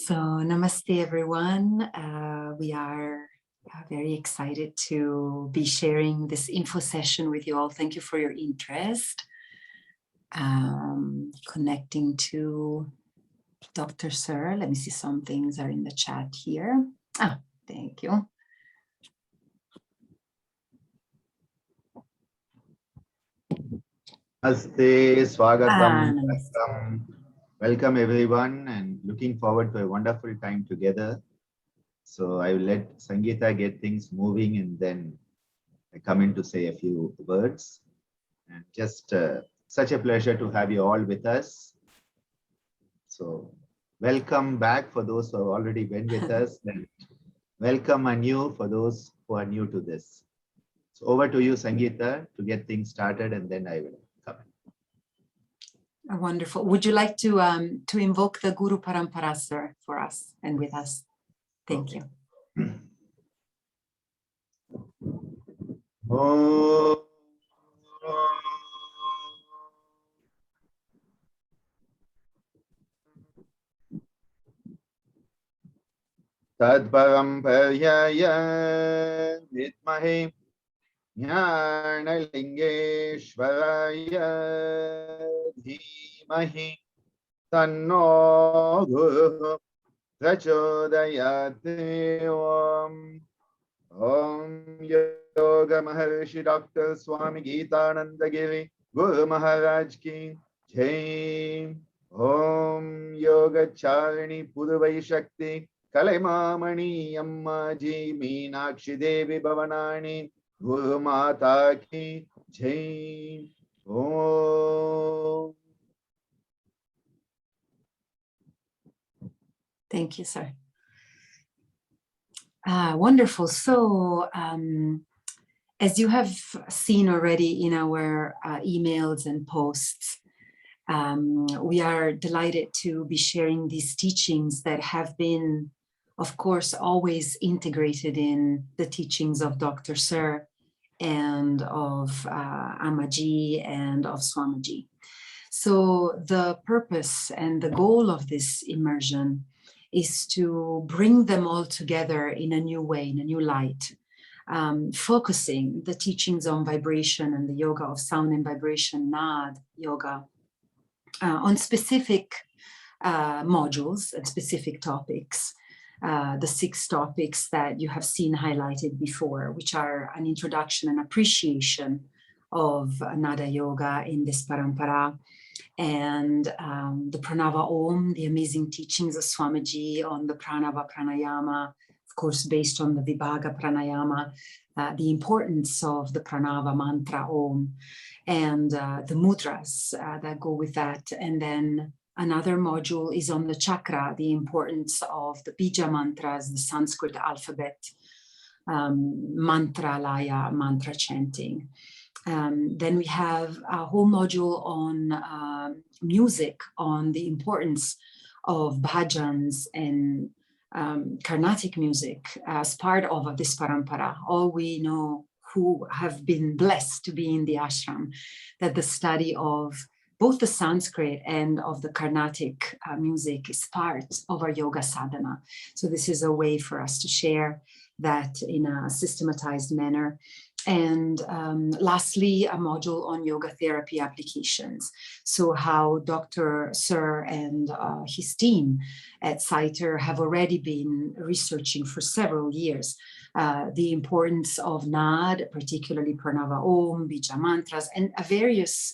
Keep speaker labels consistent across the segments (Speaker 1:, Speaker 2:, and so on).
Speaker 1: So namaste, everyone. We are very excited to be sharing this info session with you all. Thank you for your interest. Connecting to Dr. Sir. Let me see, some things are in the chat here. Thank you.
Speaker 2: Namaste, Swagatam, welcome everyone, and looking forward to a wonderful time together. So I will let Sangeeta get things moving and then I come in to say a few words. And just such a pleasure to have you all with us. So welcome back for those who have already been with us, and welcome anew for those who are new to this. So over to you, Sangeeta, to get things started, and then I will come in.
Speaker 1: Wonderful. Would you like to invoke the Guru Parampara, sir, for us and with us? Thank you.
Speaker 2: Oh. Tadparamparaye vidmahe Jnanalingeshwaraya dhimahi tanno Guru prachodayate. Om Yogamaharishi Dr. Swami Gitananda Giri Guru Maharaj ki Jai. Om Yogacharini Shakti Kalaimamani Amma Ji Meenakshi Devi Bhavanani Guru Mata ki Jai. Om.
Speaker 1: Thank you, sir. Wonderful. So, as you have seen already in our emails and posts, we are delighted to be sharing these teachings that have been, of course, always integrated in the teachings of Dr. Sir and of Amaji and of Swamiji. So the purpose and the goal of this immersion is to bring them all together in a new way, in a new light, focusing the teachings on vibration and the yoga of sound and vibration, Nada Yoga, on specific modules and specific topics, the 6 topics that you have seen highlighted before, which are an introduction and appreciation of Nada Yoga in this parampara, and the Pranava Om, the amazing teachings of Swamiji on the Pranava Pranayama, of course, based on the Vibhaga Pranayama, the importance of the Pranava mantra Om, and the mudras that go with that. And then another module is on the chakra, the importance of the Bija mantras, the Sanskrit alphabet, mantra laya, mantra chanting. Then we have a whole module on music, on the importance of bhajans and Carnatic music as part of this parampara. All we know who have been blessed to be in the ashram, that the study of both the Sanskrit and of the Carnatic music is part of our yoga sadhana. So this is a way for us to share that in a systematized manner. And lastly, a module on yoga therapy applications. So how Dr. Sir and his team at SITER have already been researching for several years the importance of NAD, particularly Pranava Om, Bija mantras, and various,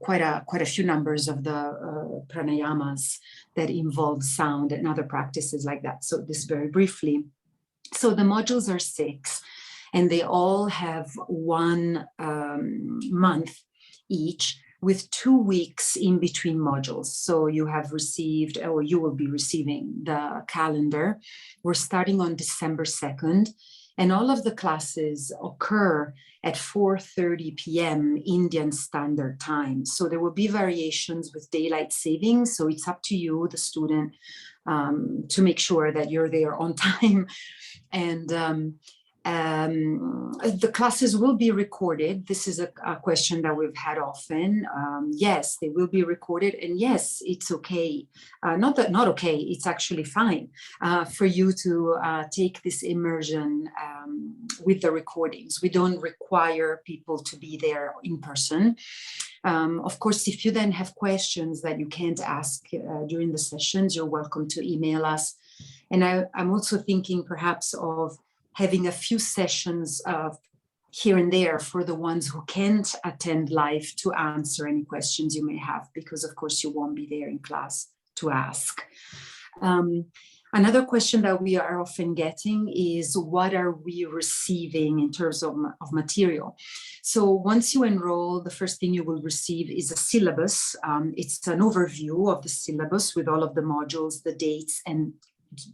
Speaker 1: quite a few numbers of the pranayamas that involve sound and other practices like that. So this very briefly. So the modules are 6. And they all have 1 month each, with 2 weeks in between modules. So you have received, or you will be receiving, the calendar. We're starting on December 2nd, and all of the classes occur at 4:30 p.m. Indian Standard Time. So there will be variations with daylight savings. So it's up to you, the student, to make sure that you're there on time. And The classes will be recorded. This is a question that we've had often. Yes, they will be recorded, and yes, it's okay. Not okay, it's actually fine for you to take this immersion with the recordings. We don't require people to be there in person. Of course, if you then have questions that you can't ask during the sessions, you're welcome to email us. And I'm also thinking perhaps of having a few sessions here and there for the ones who can't attend live to answer any questions you may have, because of course you won't be there in class to ask. Another question that we are often getting is, what are we receiving in terms of material? So once you enroll, the first thing you will receive is a syllabus. It's an overview of the syllabus with all of the modules, the dates, and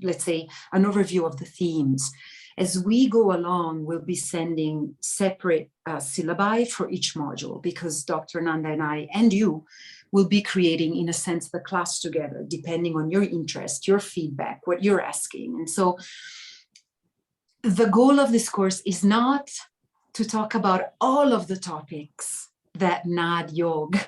Speaker 1: let's say an overview of the themes. As we go along, we'll be sending separate syllabi for each module, because Dr. Nanda and I and you will be creating, in a sense, the class together, depending on your interest, your feedback, what you're asking. And so the goal of this course is not to talk about all of the topics that Nada Yoga,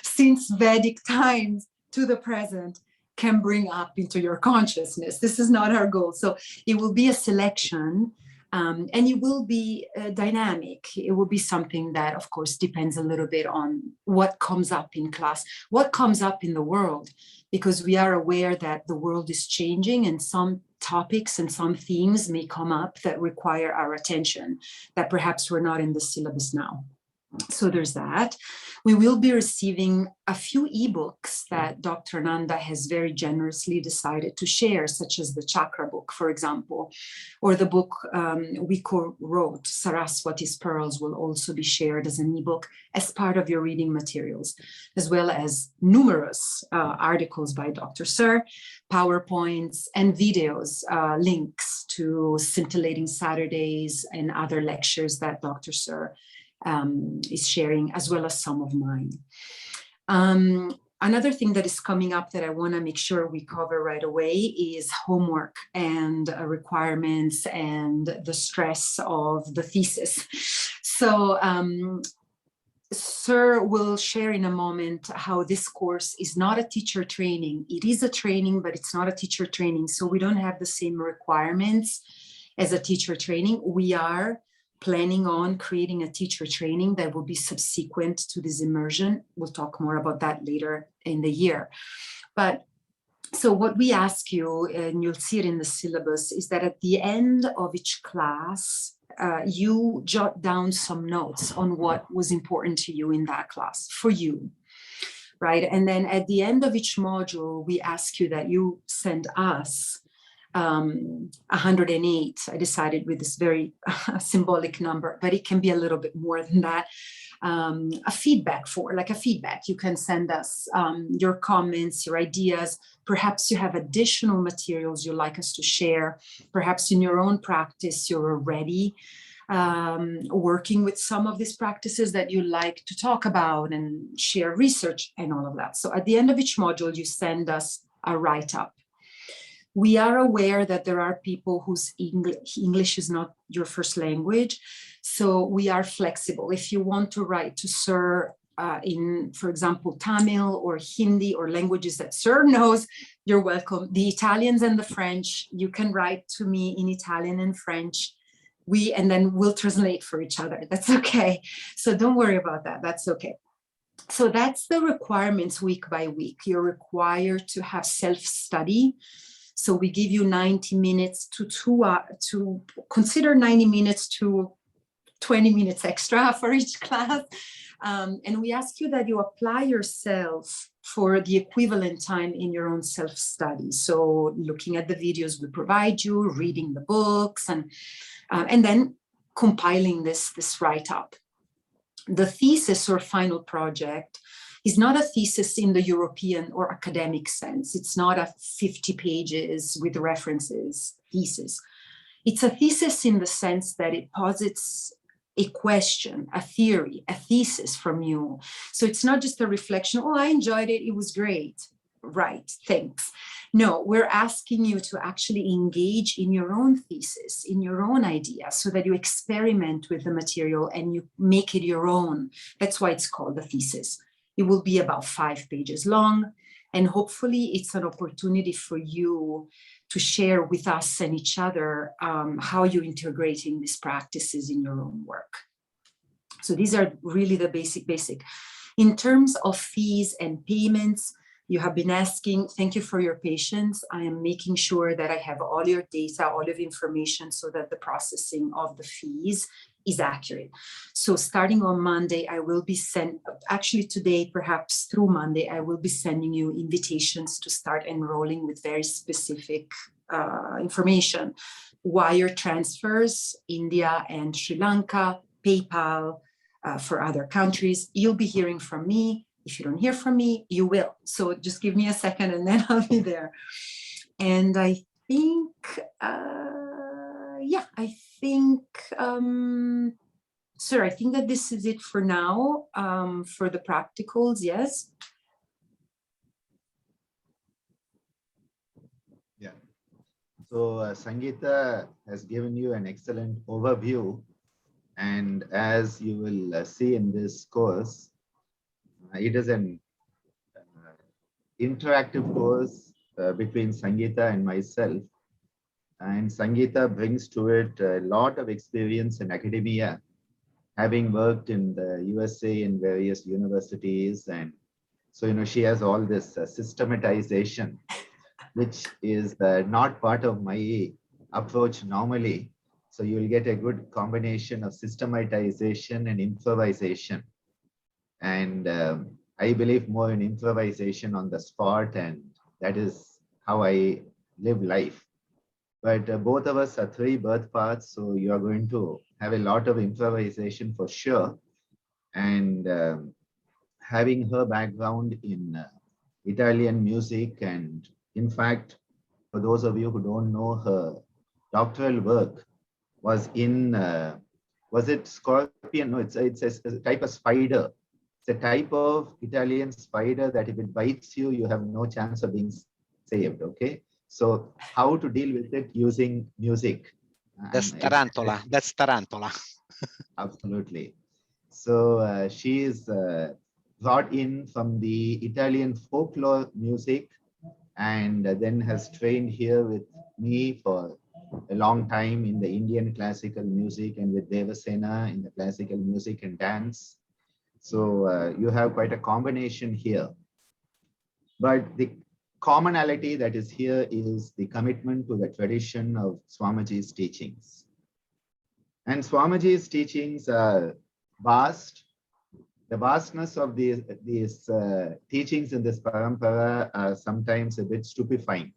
Speaker 1: since Vedic times to the present, can bring up into your consciousness. This is not our goal. So it will be a selection, and it will be dynamic. It will be something that, of course, depends a little bit on what comes up in class, what comes up in the world, because we are aware that the world is changing, and some topics and some themes may come up that require our attention, that perhaps we're not in the syllabus now. So there's that. We will be receiving a few ebooks that Dr. Nanda has very generously decided to share, such as the Chakra book, for example, or the book we co-wrote, Saraswati's Pearls, will also be shared as an ebook as part of your reading materials, as well as numerous articles by Dr. Sir, PowerPoints, and videos, links to Scintillating Saturdays and other lectures that Dr. Sir is sharing, as well as some of mine. Another thing that is coming up that I want to make sure we cover right away is homework and requirements and the stress of the thesis. So Sir will share in a moment how this course is not a teacher training. It is a training, but it's not a teacher training. So we don't have the same requirements as a teacher training. We are planning on creating a teacher training that will be subsequent to this immersion. We'll talk more about that later in the year. But so what we ask you, and you'll see it in the syllabus, is that at the end of each class, you jot down some notes on what was important to you in that class, for you, right? And then at the end of each module, we ask you that you send us 108. I decided with this very symbolic number, but it can be a little bit more than that. A feedback You can send us your comments, your ideas. Perhaps you have additional materials you'd like us to share. Perhaps in your own practice, you're already working with some of these practices that you like to talk about and share research and all of that. So at the end of each module, you send us a write-up. We are aware that there are people whose English is not your first language, so we are flexible. If you want to write to Sir in, for example, Tamil or Hindi or languages that Sir knows, you're welcome. The Italians and the French, you can write to me in Italian and French. And then we'll translate for each other. That's okay. So don't worry about that. That's okay. So that's the requirements week by week. You're required to have self-study. So we give you 90 minutes to consider 90 minutes to 20 minutes extra for each class. And we ask you that you apply yourself for the equivalent time in your own self-study. So looking at the videos we provide you, reading the books, and then compiling this write-up. The thesis or final project is not a thesis in the European or academic sense. It's not a 50 pages with references thesis. It's a thesis in the sense that it posits a question, a theory, a thesis from you. So it's not just a reflection, oh, I enjoyed it, it was great. Right, thanks. No, we're asking you to actually engage in your own thesis, in your own idea, so that you experiment with the material and you make it your own. That's why it's called a thesis. It will be about 5 pages long, and hopefully it's an opportunity for you to share with us and each other how you're integrating these practices in your own work. So these are really the basic. In terms of fees and payments, you have been asking, thank you for your patience. I am making sure that I have all your data, all of information, so that the processing of the fees is accurate. So starting on Monday, I will be actually today, perhaps through Monday, I will be sending you invitations to start enrolling with very specific information. Wire transfers, India and Sri Lanka, PayPal for other countries. You'll be hearing from me. If you don't hear from me, you will. So just give me a second and then I'll be there. And I think, sir, I think that this is it for now for the practicals, yes?
Speaker 2: Yeah. So Sangeeta has given you an excellent overview. And as you will see in this course, it is an interactive course between Sangeeta and myself. And Sangeeta brings to it a lot of experience in academia, having worked in the USA in various universities. And so, she has all this systematization, which is not part of my approach normally. So you'll get a good combination of systematization and improvisation. And I believe more in improvisation on the spot, and that is how I live life. But both of us are 3 birth paths, so you are going to have a lot of improvisation for sure. And having her background in Italian music, and in fact, for those of you who don't know, her doctoral work was in, was it scorpion? No, it's a type of spider. It's a type of Italian spider that if it bites you, you have no chance of being saved, okay? So how to deal with it using music.
Speaker 3: That's tarantula. That's tarantula.
Speaker 2: Absolutely. So she is brought in from the Italian folklore music, and then has trained here with me for a long time in the Indian classical music, and with Devasena in the classical music and dance. So you have quite a combination here. But the commonality that is here is the commitment to the tradition of Swamiji's teachings. And Swamiji's teachings are vast. The vastness of these teachings in this parampara are sometimes a bit stupefying.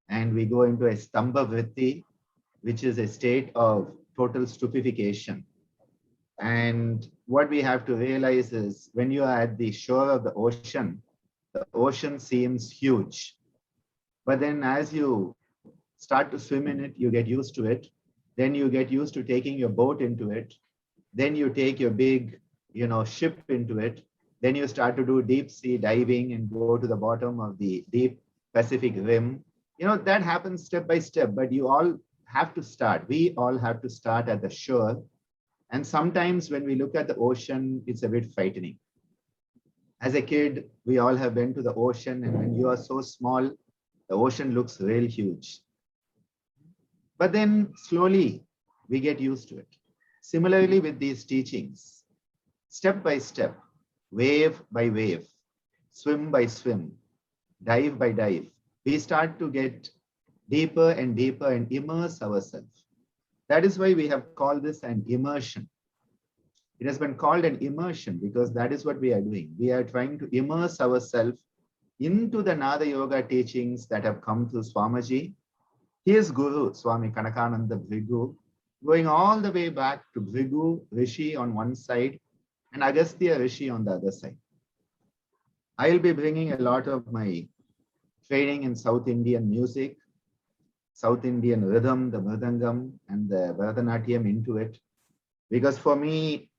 Speaker 2: And we go into a stamba vritti, which is a state of total stupefaction. And what we have to realize is when you are at the shore of the ocean seems huge. But then as you start to swim in it, you get used to it. Then you get used to taking your boat into it. Then you take your big, ship into it. Then you start to do deep sea diving and go to the bottom of the deep Pacific Rim. That happens step by step, but you all have to start. We all have to start at the shore. And sometimes when we look at the ocean, it's a bit frightening. As a kid, we all have been to the ocean, and when you are so small, the ocean looks real huge. But then slowly we get used to it. Similarly with these teachings, step by step, wave by wave, swim by swim, dive by dive, we start to get deeper and deeper and immerse ourselves. That is why we have called this an immersion. It has been called an immersion because that is what we are doing. We are trying to immerse ourselves into the Nada Yoga teachings that have come through Swamiji, his guru, Swami Kanakananda Bhrigu, going all the way back to Bhrigu Rishi on one side and Agastya Rishi on the other side. I'll be bringing a lot of my training in South Indian music, South Indian rhythm, the Mridangam and the Bharatanatyam into it. Because for me,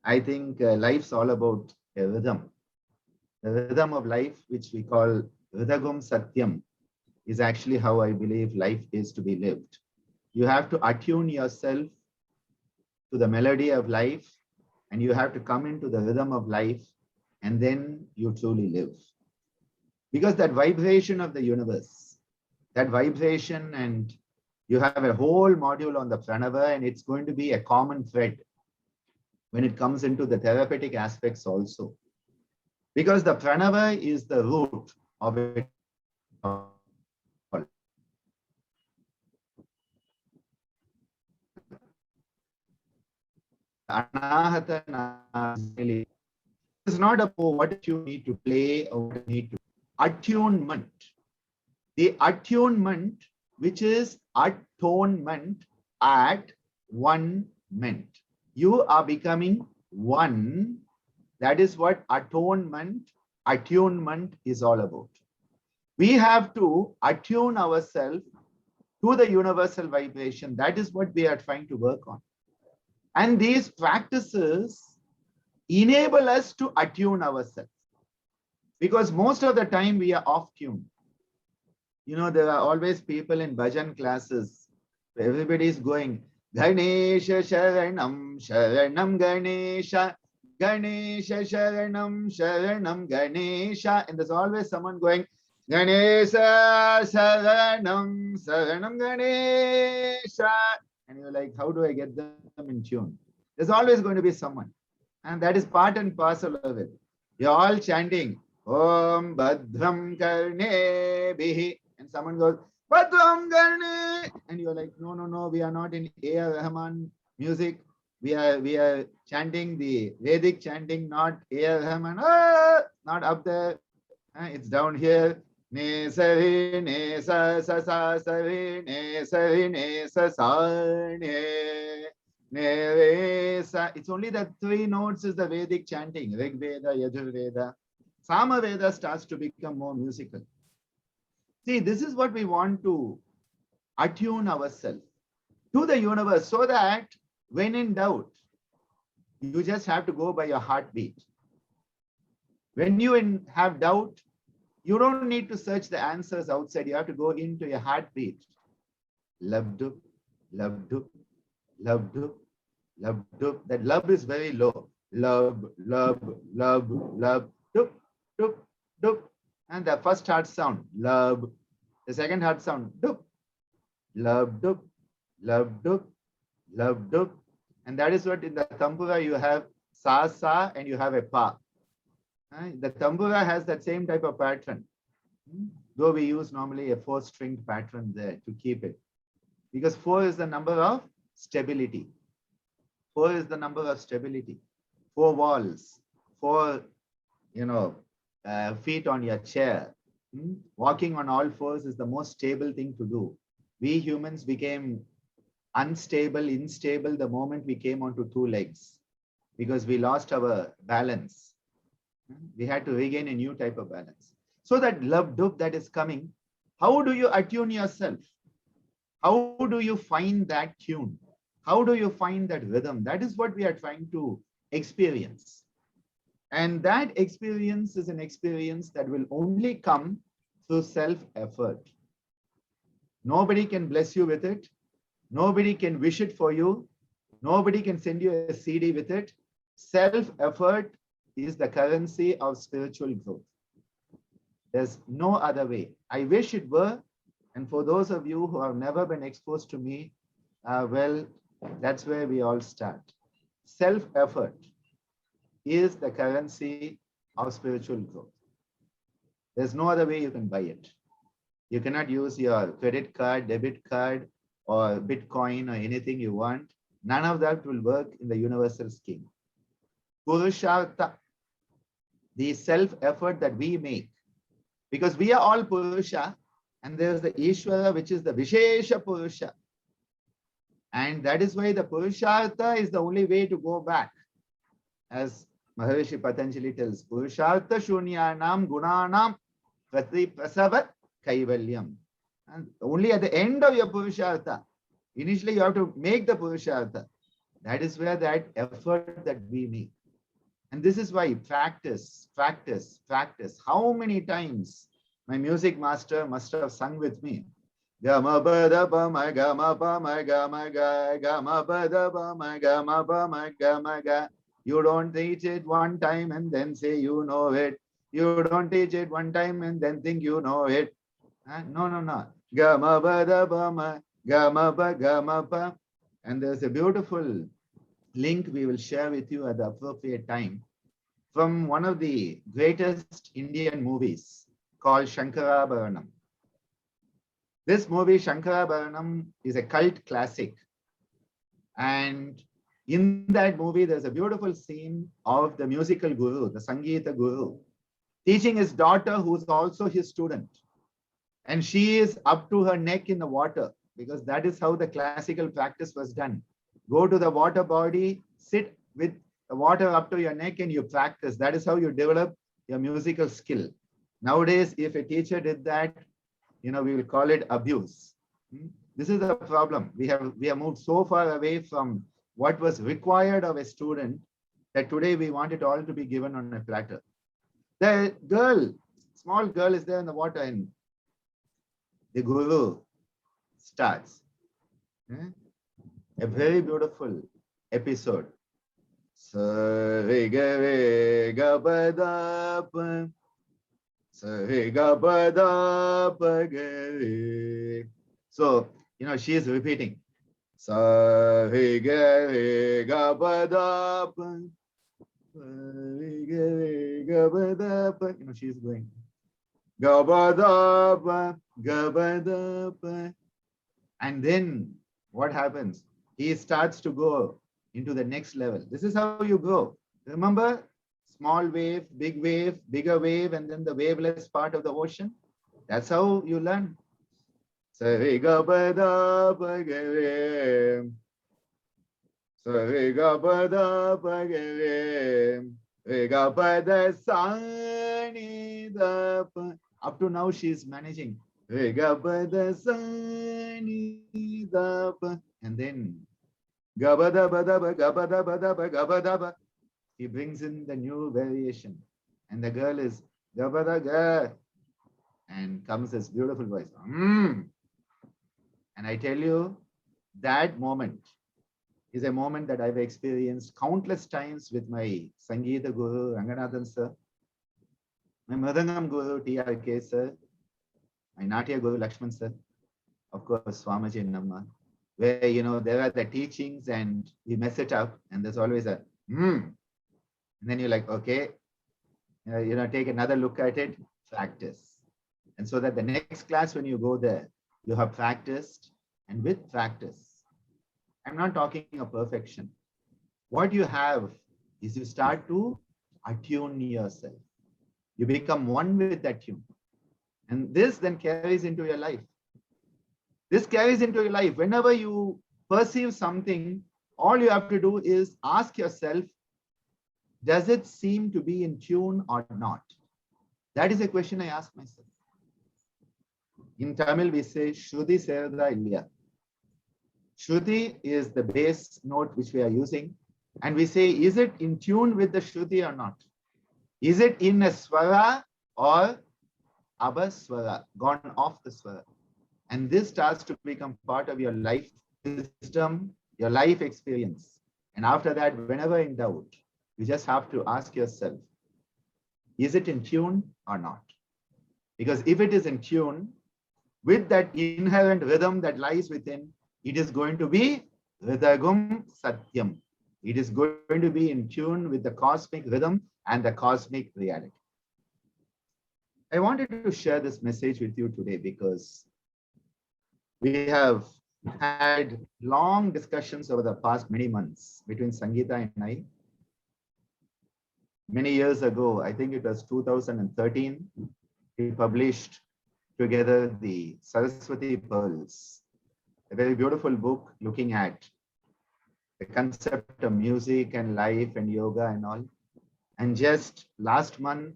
Speaker 2: I think life's all about a rhythm. The rhythm of life, which we call Hridagum Satyam, is actually how I believe life is to be lived. You have to attune yourself to the melody of life, and you have to come into the rhythm of life, and then you truly live. Because that vibration of the universe, that vibration, and you have a whole module on the pranava, and it's going to be a common thread when it comes into the therapeutic aspects also. Because the pranava is the root of it all. Anahata is not about what you need to play or what you need to attunement. The attunement, which is atonement at one ment. You are becoming one. That is what attunement is all about. We have to attune ourselves to the universal vibration. That is what we are trying to work on. And these practices enable us to attune ourselves. Because most of the time we are off tune. You know, there are always people in bhajan classes where everybody is going, Ganesha Sharanam, Sharanam Ganesha, Ganesha Sharanam, Sharanam Ganesha. And there's always someone going, Ganesha Sharanam, Sharanam Ganesha. And you're like, how do I get them in tune? There's always going to be someone. And that is part and parcel of it. You're all chanting, Om Bhadram Karne Bihi. And someone goes, Bhadram Karne. And you're like, no, no, no, we are not in A.R. Rahman music. We are chanting the Vedic chanting, not A.R. Rahman. Not up there. It's down here. Ne sari ne sa sa sa sari ne sari ne sa sa ne. It's only the 3 notes is the Vedic chanting, Rig Veda, Yajur Veda. Sama Veda starts to become more musical. See, this is what we want to attune ourselves to the universe so that when in doubt, you just have to go by your heartbeat. When you have doubt, you don't need to search the answers outside. You have to go into your heartbeat. Labdu, labdu, labdu. Love, dup. That love is very low. Love, love, love, love, dup, dup, dup. And the first heart sound, love. The second heart sound, dup. Love, dup, love, dup, love, dup. And that is what in the tambura you have sa, sa, and you have a pa. The tambura has that same type of pattern. Though we use normally a 4-stringed pattern there to keep it. Because 4 is the number of stability. 4 is the number of stability. 4 walls, 4, feet on your chair. Walking on all 4s is the most stable thing to do. We humans became unstable, instable the moment we came onto 2 legs because we lost our balance. We had to regain a new type of balance. So that love dup that is coming, how do you attune yourself? How do you find that tune? How do you find that rhythm? That is what we are trying to experience. And that experience is an experience that will only come through self-effort. Nobody can bless you with it. Nobody can wish it for you. Nobody can send you a CD with it. Self-effort is the currency of spiritual growth. There's no other way. I wish it were. And for those of you who have never been exposed to me, well, that's where we all start. Self-effort is the currency of spiritual growth. There's no other way you can buy it. You cannot use your credit card, debit card, or Bitcoin or anything you want. None of that will work in the universal scheme. Purushartha, the self-effort that we make, because we are all Purusha, and there's the Ishvara, which is the Vishesha Purusha. And that is why the Purushartha is the only way to go back. As Maharishi Patanjali tells, Purushartha Shunyanam Gunanam Prati Prasavat Kaivalyam. And only at the end of your Purushartha, initially you have to make the Purushartha. That is where that effort that we make. And this is why practice, practice, practice. How many times My music master must have sung with me. Gama pada pa ma gama pa ma gama ga gama pada pa ma gama pa ma gama ga. You don't teach it one time and then say you know it. You don't teach it one time and then think you know it. No, no, no. Gama pada pa ma gama pa. And there's a beautiful link we will share with you at the appropriate time from one of the greatest Indian movies called Shankarabharanam. This movie, Shankarabharanam, is a cult classic. And in that movie, there's a beautiful scene of the musical guru, the Sangeeta guru, teaching his daughter, who's also his student. And she is up to her neck in the water, because that is how the classical practice was done. Go to the water body, sit with the water up to your neck, and you practice. That is how you develop your musical skill. Nowadays, if a teacher did that, we will call it abuse. This is the problem. We have moved so far away from what was required of a student that today we want it all to be given on a platter. The girl, small girl, is there in the water, and the guru starts. A very beautiful episode. So, she is repeating. She is going. And then what happens? He starts to go into the next level. This is how you go. Remember? Small wave, bigger wave, and then the waveless part of the ocean. That's how you learn. Up to now, she is managing. And then he brings in the new variation, and the girl is and comes this beautiful voice. And I tell you, that moment is a moment that I've experienced countless times with my Sangeeta Guru, Ranganathan sir, my Mridangam Guru, TRK sir, my Natya Guru, Lakshman sir, of course, Swamiji Namma, where, there are the teachings and we mess it up, and there's always a and then you're like, okay, take another look at it, practice. And so that the next class, when you go there, you have practiced, and with practice, I'm not talking of perfection. What you have is you start to attune yourself. You become one with that tune. And this then carries into your life. This carries into your life. Whenever you perceive something, all you have to do is ask yourself, does it seem to be in tune or not? That is a question I ask myself. In Tamil, we say, Shruti Serda Ilya. Shruti is the base note which we are using. And we say, is it in tune with the Shruti or not? Is it in a swara or abaswara, gone off the swara? And this starts to become part of your life wisdom, your life experience. And after that, whenever in doubt, you just have to ask yourself, is it in tune or not? Because if it is in tune with that inherent rhythm that lies within, it is going to be Ridagum Satyam. It is going to be in tune with the cosmic rhythm and the cosmic reality. I wanted to share this message with you today because we have had long discussions over the past many months between Sangeeta and I. Many years ago, I think it was 2013, we published together the Saraswati Pearls, a very beautiful book looking at the concept of music and life and yoga and all. And just last month,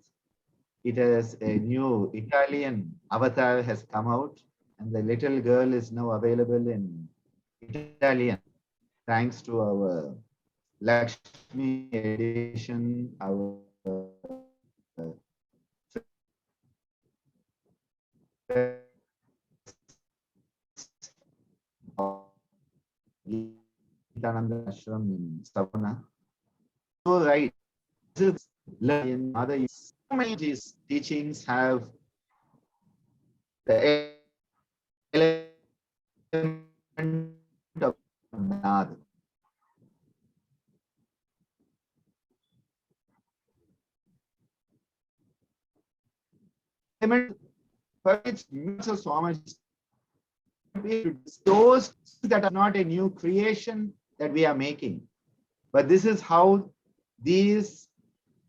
Speaker 2: it has a new Italian avatar has come out, and the little girl is now available in Italian, thanks to our Lakshmi edition, our Gitananda ashram in Savana. So right, learn other these teachings have the element of Nada. For which Swami those that are not a new creation that we are making, but this is how these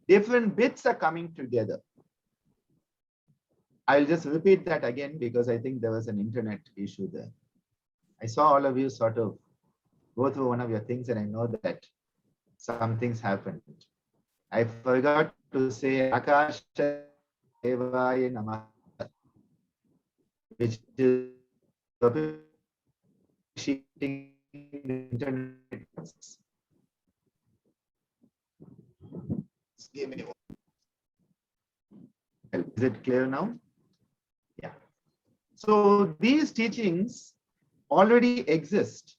Speaker 2: different bits are coming together. I'll just repeat that again because I think there was an internet issue there. I saw all of you sort of go through one of your things and I know that some things happened. I forgot to say Akash Devaya Namaha, which is appreciating the internet. Give me one. Is it clear now? Yeah. So these teachings already exist.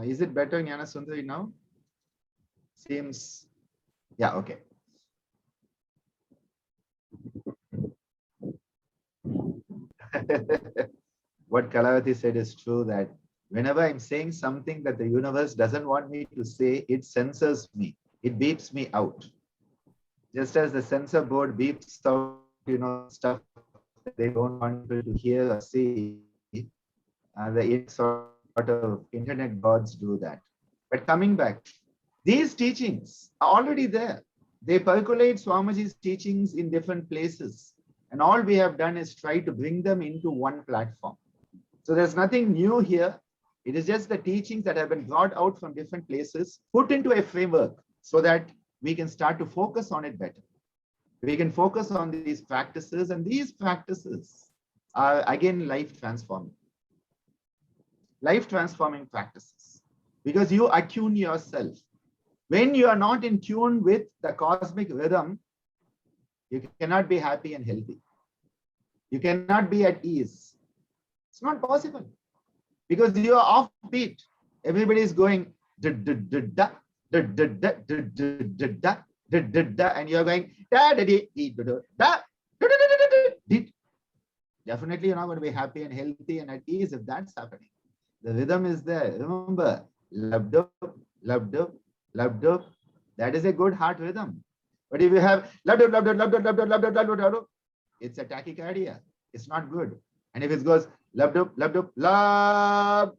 Speaker 2: Is it better, Jnana Sundari, now? Seems, yeah, okay. What Kalavati said is true, that whenever I'm saying something that the universe doesn't want me to say, it censors me. It beeps me out. Just as the censor board beeps out, stuff that they don't want people to hear or see, the sort of internet gods do that. But coming back, these teachings are already there. They percolate Swamiji's teachings in different places. And all we have done is try to bring them into one platform. So there's nothing new here. It is just the teachings that have been brought out from different places, put into a framework so that we can start to focus on it better. We can focus on these practices, and these practices are again life transforming practices, because you attune yourself. When you are not in tune with the cosmic rhythm, you cannot be happy and healthy. You cannot be at ease. It's not possible because you are offbeat. Everybody is going da da da da da da da da da da da da, and you're going da da da da da. Definitely, you're not going to be happy and healthy and at ease if that's happening. The rhythm is there. Remember, labdub, labdub, labdub. That is a good heart rhythm. But if you have labdub, labdub, labdub, labdub, labdub, labdub, labdub, it's a tachycardia. It's not good. And if it goes labdub, labdub, lab,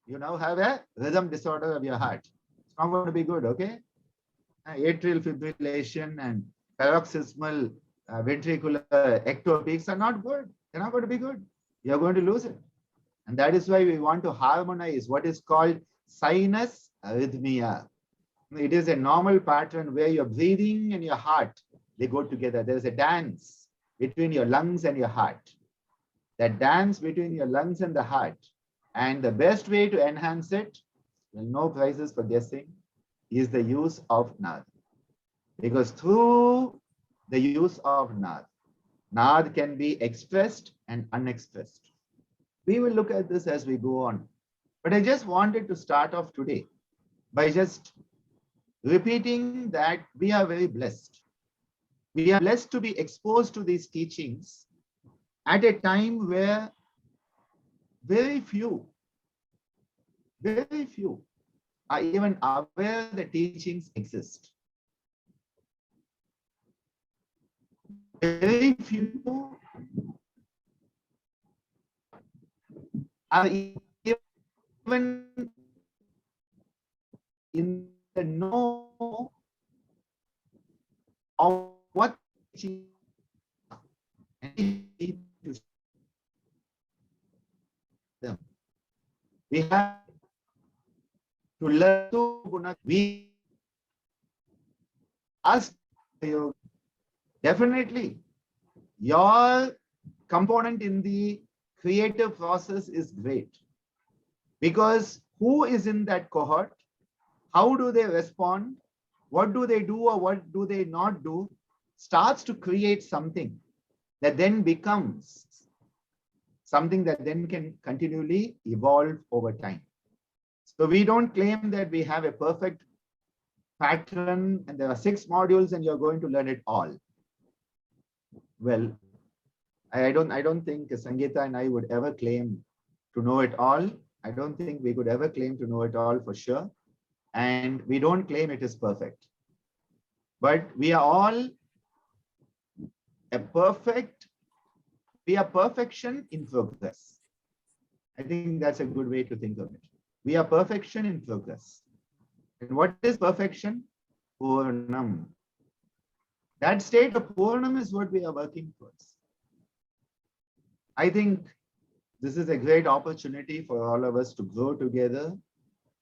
Speaker 2: you now have a rhythm disorder of your heart. It's not going to be good, okay? Atrial fibrillation and paroxysmal ventricular ectopics are not good. They're not going to be good. You're going to lose it. And that is why we want to harmonize what is called sinus arrhythmia. It is a normal pattern where your breathing and your heart, they go together. There's a dance between your lungs and your heart. That dance between your lungs and the heart. And the best way to enhance it, well, no prizes for guessing, is the use of Nad. Because through the use of Nad, Nad can be expressed and unexpressed. We will look at this as we go on. But I just wanted to start off today by just repeating that we are very blessed. We are blessed to be exposed to these teachings at a time where very few are even aware the teachings exist. Very few are even in the know of what teaching them. We have to learn to we ask you. Definitely, your component in the creative process is great, because who is in that cohort? How do they respond? What do they do or what do they not do? starts to create something that then becomes something that then can continually evolve over time. So we don't claim that we have a perfect pattern and there are 6 modules and you're going to learn it all. Well, I don't think Sangeeta and I would ever claim to know it all. I don't think we could ever claim to know it all for sure. And we don't claim it is perfect. But we are all we are perfection in progress. I think that's a good way to think of it. We are perfection in progress. And what is perfection? Purnam. That state of Purnam is what we are working towards. I think this is a great opportunity for all of us to grow together.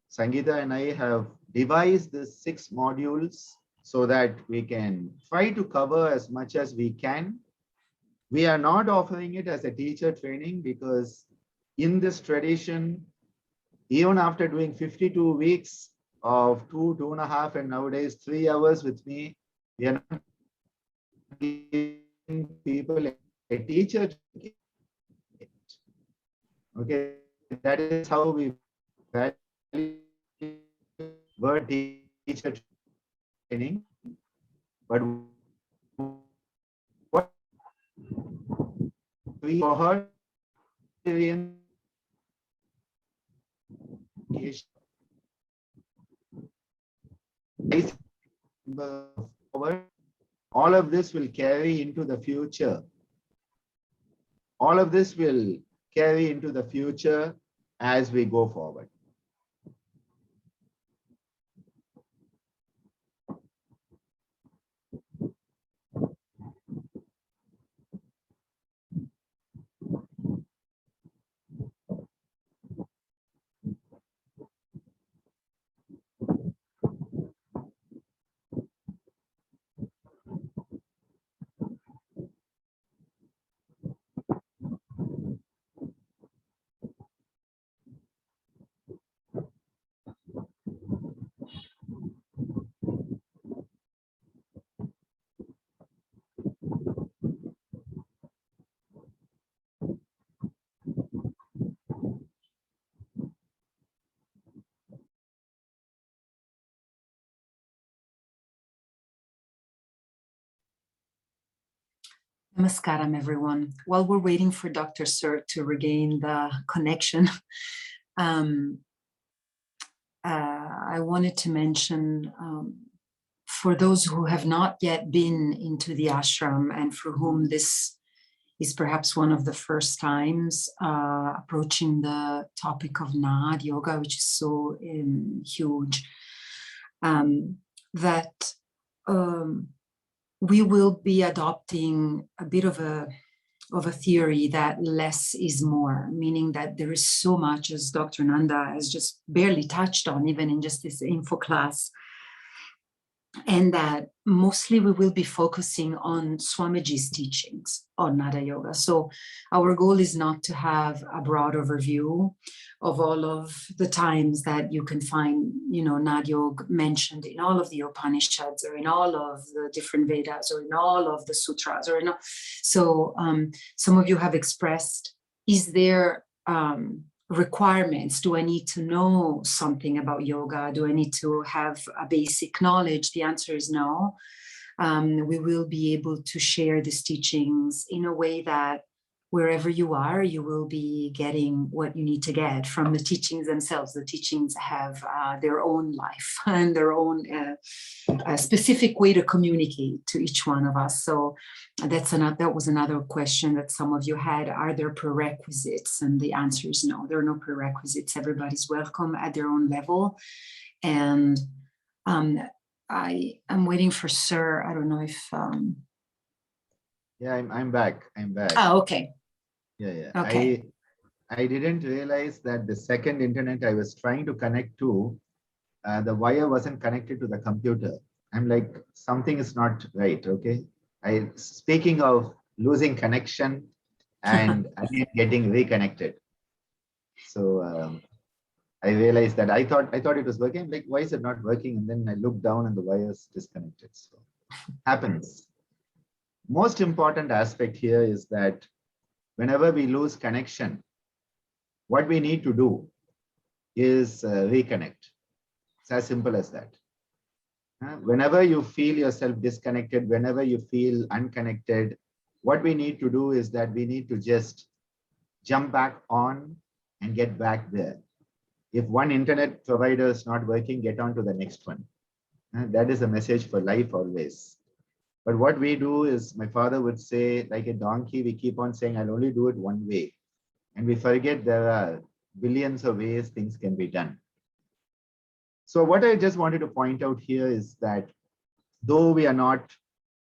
Speaker 2: Sangeeta and I have devised the 6 modules so that we can try to cover as much as we can. We are not offering it as a teacher training because in this tradition, even after doing 52 weeks of 2.5, and nowadays 3 hours with me, we are not giving people a teacher training. Okay, that is how we value word teacher training. But what we cohort all of this will carry into the future. All of this will carry into the future as we go forward.
Speaker 1: Namaskaram, everyone. While we're waiting for Dr. Sir to regain the connection, I wanted to mention for those who have not yet been into the ashram and for whom this is perhaps one of the first times approaching the topic of Nada Yoga, which is so huge, that we will be adopting a bit of a theory that less is more, meaning that there is so much, as Dr. Nanda has just barely touched on, even in just this info class, and that mostly we will be focusing on Swamiji's teachings on Nada Yoga. So our goal is not to have a broad overview of all of the times that you can find, Nada Yoga mentioned in all of the Upanishads or in all of the different Vedas or in all of the sutras. So some of you have expressed, is there requirements? Do I need to know something about yoga? Do I need to have a basic knowledge? The answer is no. We will be able to share these teachings in a way that wherever you are, you will be getting what you need to get from the teachings themselves. The teachings have their own life and their own specific way to communicate to each one of us. So that was another question that some of you had. Are there prerequisites? And the answer is no, there are no prerequisites. Everybody's welcome at their own level. And I'm waiting for Sir. I don't know if...
Speaker 2: Yeah, I'm back.
Speaker 1: Oh, okay.
Speaker 2: Yeah.
Speaker 1: Okay.
Speaker 2: I didn't realize that the second internet I was trying to connect to, the wire wasn't connected to the computer. I'm like, something is not right. Okay. Speaking of losing connection and again getting reconnected. So I realized that I thought it was working. Like, why is it not working? And then I looked down and the wire is disconnected. So happens. most important aspect here is that whenever we lose connection, what we need to do is reconnect. It's as simple as that. Whenever you feel yourself disconnected, whenever you feel unconnected, what we need to do is that we need to just jump back on and get back there. If one internet provider is not working, get on to the next one. That is a message for life always. But what we do is, my father would say, like a donkey, we keep on saying, I'll only do it one way. And we forget there are billions of ways things can be done. So what I just wanted to point out here is that though we are not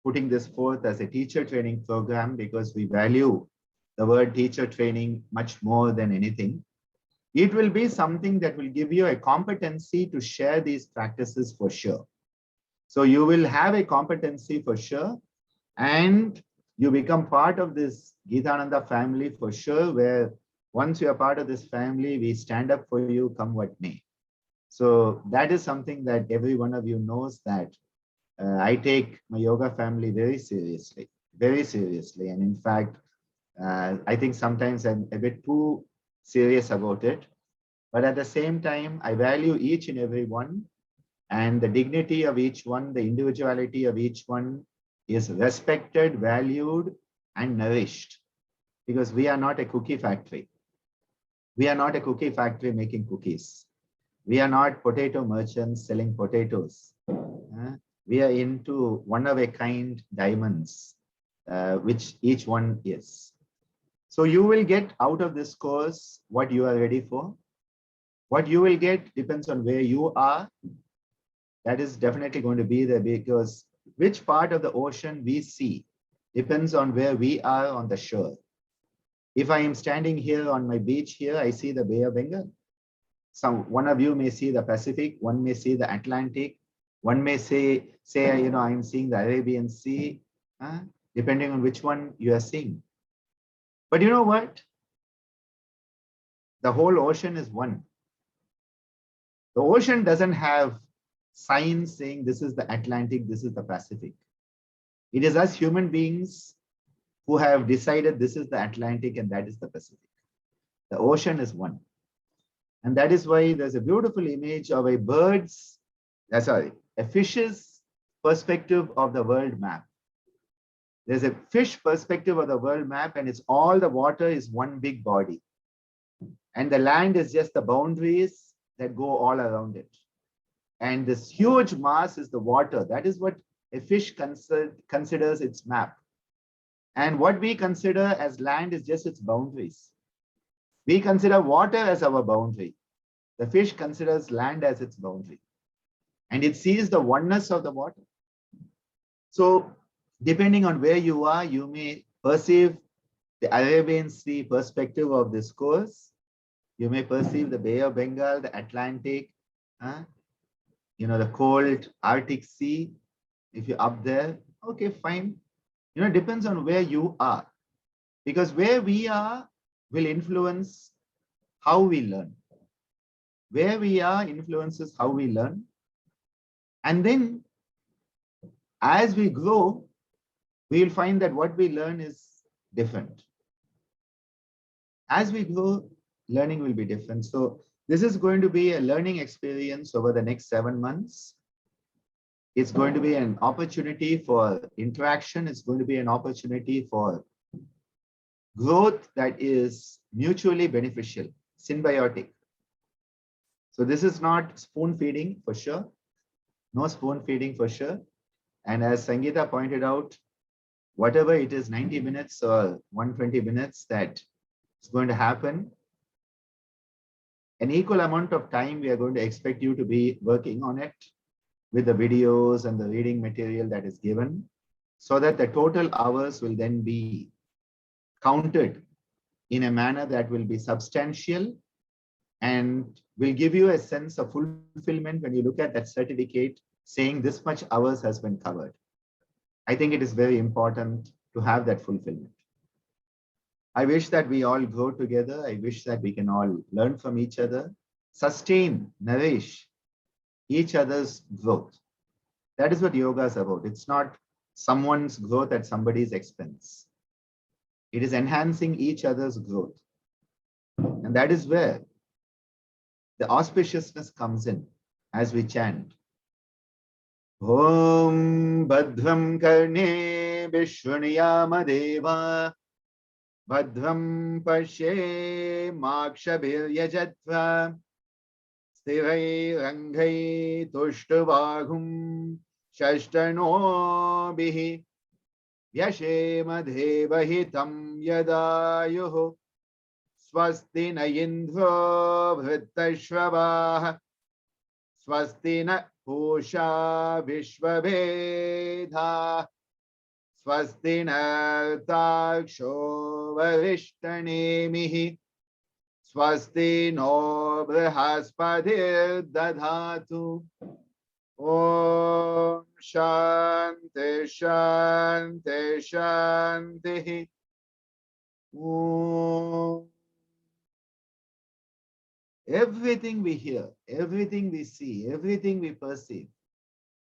Speaker 2: putting this forth as a teacher training program, because we value the word teacher training much more than anything, it will be something that will give you a competency to share these practices for sure. So you will have a competency for sure, and you become part of this Gitananda family for sure, where once you are part of this family, we stand up for you, come what may. So that is something that every one of you knows, that I take my yoga family very seriously. And in fact, I think sometimes I'm a bit too serious about it. But at the same time, I value each and every one, and the dignity of each one, the individuality of each one is respected, valued, and nourished. Because we are not a cookie factory. We are not a cookie factory making cookies. We are not potato merchants selling potatoes. We are into one-of-a-kind diamonds, which each one is. So you will get out of this course what you are ready for. What you will get depends on where you are. That is definitely going to be there, because which part of the ocean we see depends on where we are on the shore. If I am standing here on my beach here, I see the Bay of Bengal. One of you may see the Pacific, one may see the Atlantic, one may say, I'm seeing the Arabian Sea, depending on which one you are seeing. But you know what? The whole ocean is one. The ocean doesn't have signs saying this is the Atlantic, this is the Pacific. It is us human beings who have decided this is the Atlantic and that is the Pacific. The ocean is one. And that is why there's a beautiful image of a fish's perspective of the world map. There's a fish perspective of the world map, and it's all the water is one big body. And the land is just the boundaries that go all around it. And this huge mass is the water. That is what a fish considers its map. And what we consider as land is just its boundaries. We consider water as our boundary. The fish considers land as its boundary. And it sees the oneness of the water. So depending on where you are, you may perceive the Arabian Sea perspective of this course. You may perceive the Bay of Bengal, the Atlantic, the cold Arctic Sea. If you're up there, okay, fine. It depends on where you are. Because where we are will influence how we learn. Where we are influences how we learn. And then as we grow, we will find that what we learn is different. As we grow, learning will be different. So this is going to be a learning experience over the next 7 months. It's going to be an opportunity for interaction. It's going to be an opportunity for growth that is mutually beneficial, symbiotic. So this is not spoon feeding for sure. No spoon feeding for sure. And as Sangeeta pointed out, whatever it is, 90 minutes or 120 minutes that is going to happen, an equal amount of time we are going to expect you to be working on it with the videos and the reading material that is given, so that the total hours will then be counted in a manner that will be substantial and will give you a sense of fulfillment when you look at that certificate saying this much hours has been covered. I think it is very important to have that fulfillment. I wish that we all grow together. I wish that we can all learn from each other, sustain, nourish each other's growth. That is what yoga is about. It's not someone's growth at somebody's expense. It is enhancing each other's growth. And that is where the auspiciousness comes in as we chant. Om Badhram Karne Vishwaniyama Deva Badhram Pashe Makshabir Yajatva Stirai Rangai Tushtavagum Shashtano Bihi Yashema Devahitam Yadayuhu Swasti na Indro Vrittashvabah Swasti na Pusha Vishvabedha Swasti na Taksho Varishtanemihi Swasti no Brahaspadir Dadhatu Om Shanti Shanti Shanti Om. Everything we hear, everything we see, everything we perceive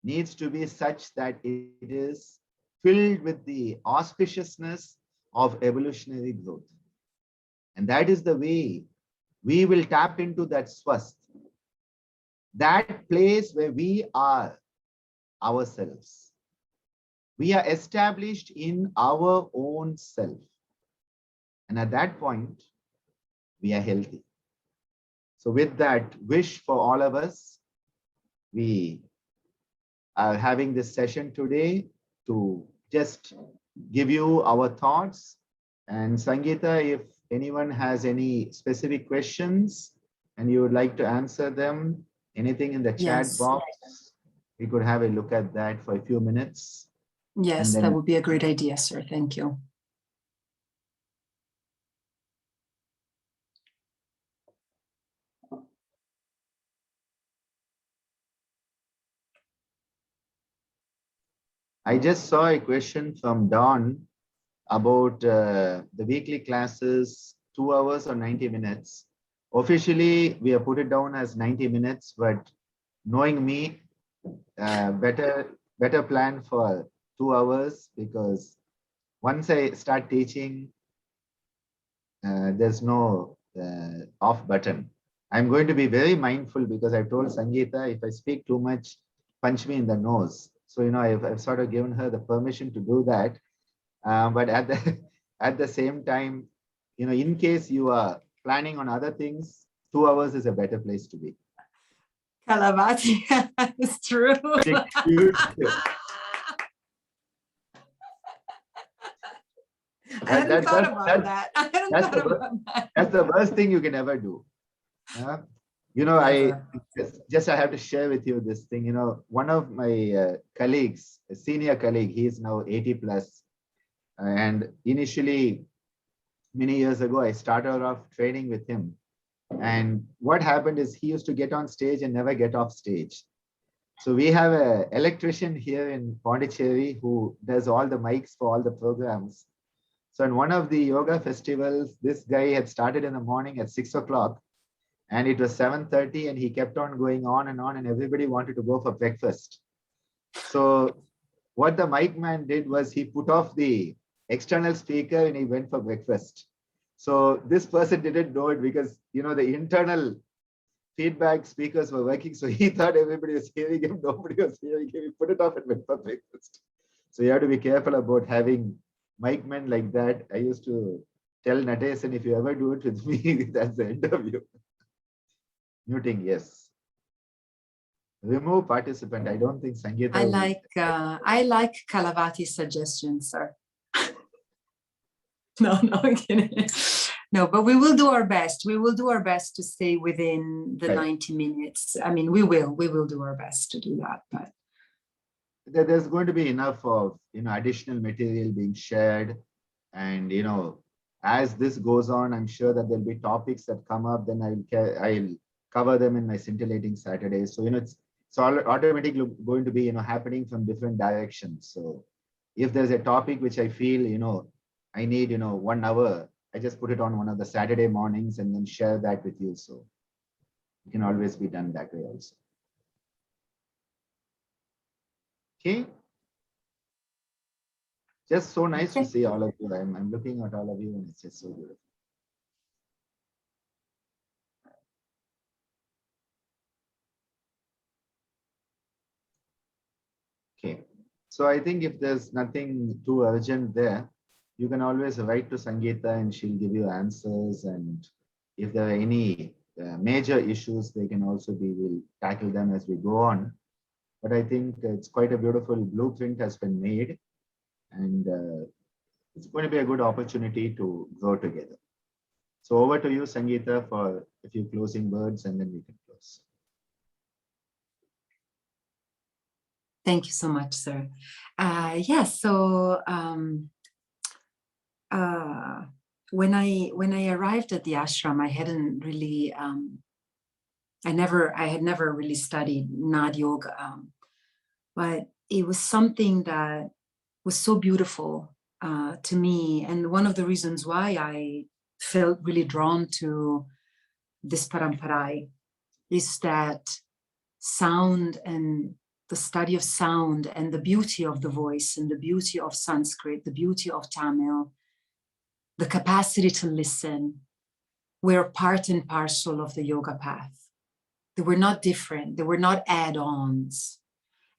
Speaker 2: needs to be such that it is filled with the auspiciousness of evolutionary growth. And that is the way we will tap into that swast, that place where we are ourselves. We are established in our own self. And at that point, we are healthy. So with that wish for all of us, we are having this session today to just give you our thoughts. And Sangeeta, if anyone has any specific questions and you would like to answer them, anything in the chat box, we could have a look at that for a few minutes.
Speaker 1: Yes, that would be a great idea, sir. Thank you.
Speaker 2: I just saw a question from Don about the weekly classes, 2 hours or 90 minutes. Officially, we have put it down as 90 minutes, but knowing me, better plan for 2 hours, because once I start teaching, there's no off button. I'm going to be very mindful because I told Sangeeta, if I speak too much, punch me in the nose. So, you know, I've sort of given her the permission to do that. But at the same time, you know, in case you are planning on other things, 2 hours is a better place to be.
Speaker 1: Kalavati, it's true. I hadn't thought about that.
Speaker 2: That's the worst thing you can ever do. You know, I have to share with you this thing. You know, one of my colleagues, a senior colleague, he is now 80 plus. And initially, many years ago, I started off training with him. And what happened is he used to get on stage and never get off stage. So we have an electrician here in Pondicherry who does all the mics for all the programs. So in one of the yoga festivals, this guy had started in the morning at 6 o'clock. And it was 7:30 and he kept on going on and everybody wanted to go for breakfast. So what the mic man did was he put off the external speaker and he went for breakfast. So this person didn't know it because, you know, the internal feedback speakers were working. So he thought everybody was hearing him. Nobody was hearing him. He put it off and went for breakfast. So you have to be careful about having mic men like that. I used to tell Natesan, if you ever do it with me, that's the end of you. Muting, yes. Remove participant. I don't think Sangeeta.
Speaker 1: I like Kalavati's suggestion, sir. No, I'm kidding. No, but we will do our best. We will do our best to stay within the 90 minutes. I mean, we will do our best to do that. But
Speaker 2: there's going to be enough of, you know, additional material being shared, and you know, as this goes on, I'm sure that there'll be topics that come up. Then I'll cover them in my scintillating Saturdays. So, you know, it's all automatically going to be, you know, happening from different directions. So if there's a topic which I feel, you know, I need, you know, 1 hour, I just put it on one of the Saturday mornings and then share that with you. So it can always be done that way also. Okay. just so nice to see all of you. I'm looking at all of you and it's just so beautiful. Okay, so I think if there's nothing too urgent there, you can always write to Sangeeta and she'll give you answers. And if there are any major issues, they can also be, we'll tackle them as we go on. But I think it's quite a beautiful blueprint has been made, and it's going to be a good opportunity to grow together. So over to you, Sangeeta, for a few closing words, and then we can close.
Speaker 1: Thank you so much, sir. Yes, so when I arrived at the ashram, I hadn't really, I had never really studied Nada Yoga, but it was something that was so beautiful to me. And one of the reasons why I felt really drawn to this parampara is that sound and the study of sound and the beauty of the voice and the beauty of Sanskrit, the beauty of Tamil, the capacity to listen, were part and parcel of the yoga path. They were not different. They were not add-ons.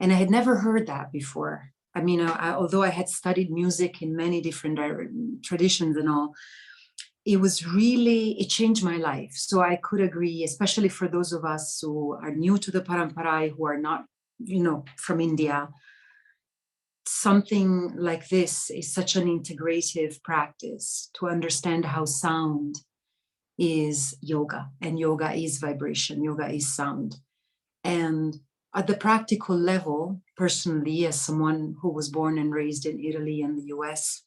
Speaker 1: And I had never heard that before. I mean, although I had studied music in many different traditions and all, it changed my life. So I could agree, especially for those of us who are new to the parampara, who are not, from India, something like this is such an integrative practice to understand how sound is yoga, and yoga is vibration, yoga is sound. And at the practical level, personally, as someone who was born and raised in Italy and the US,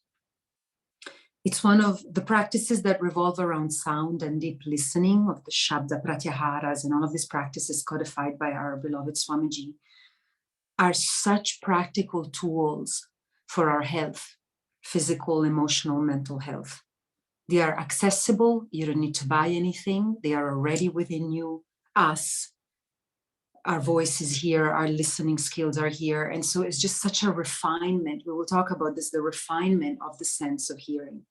Speaker 1: it's one of the practices that revolve around sound and deep listening of the Shabda Pratyaharas and all of these practices codified by our beloved Swamiji are such practical tools for our health, physical, emotional, mental health. They are accessible. You don't need to buy anything. They are already within you, us. Our voice is here, our listening skills are here. And so it's just such a refinement. We will talk about this, the refinement of the sense of hearing,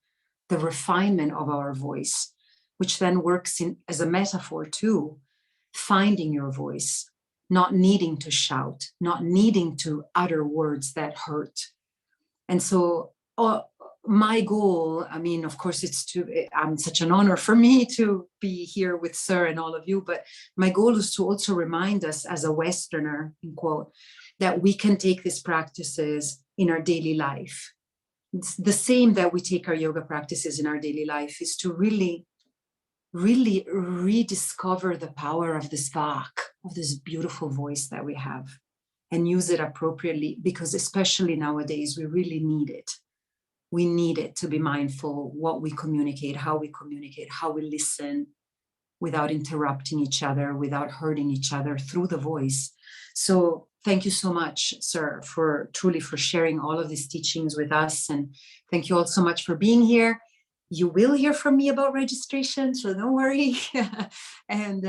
Speaker 1: the refinement of our voice, which then works as a metaphor too, finding your voice, not needing to shout, not needing to utter words that hurt. And so my goal, I mean, of course, it's such an honor for me to be here with Sir and all of you, but my goal is to also remind us as a Westerner, in quote, that we can take these practices in our daily life. It's the same that we take our yoga practices in our daily life, is to really, really rediscover the power of this vak, of this beautiful voice that we have, and use it appropriately, because especially nowadays, we really need it. We need it to be mindful what we communicate, how we listen without interrupting each other, without hurting each other through the voice. So thank you so much, Sir, for sharing all of these teachings with us. And thank you all so much for being here. You will hear from me about registration, so don't worry. And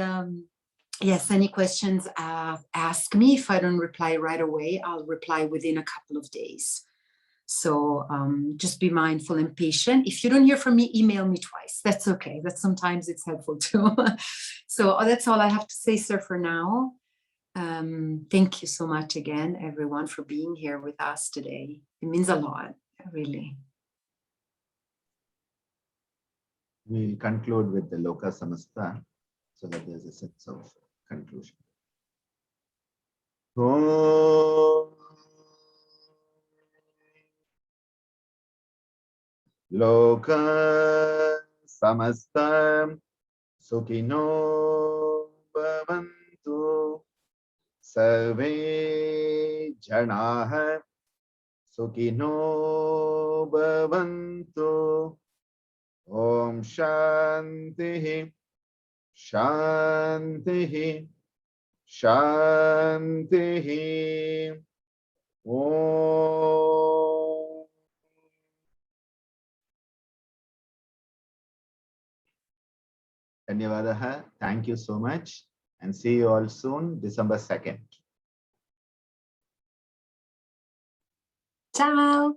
Speaker 1: yes, any questions, ask me. If I don't reply right away, I'll reply within a couple of days. So just be mindful and patient. If you don't hear from me, email me twice. That's okay. Sometimes it's helpful too. So that's all I have to say, Sir, for now. Thank you so much again, everyone, for being here with us today. It means a lot, really.
Speaker 2: We'll conclude with the Loka Samasta so that there's a sense of conclusion. Om Loka Samasta Sukhino Bhavantu Sarve Janaha Sukhino Bhavantu. Om Shanti Shanti Shanti. Om. Dhanyavadaha. Thank you so much, and see you all soon, December 2nd.
Speaker 1: Ciao.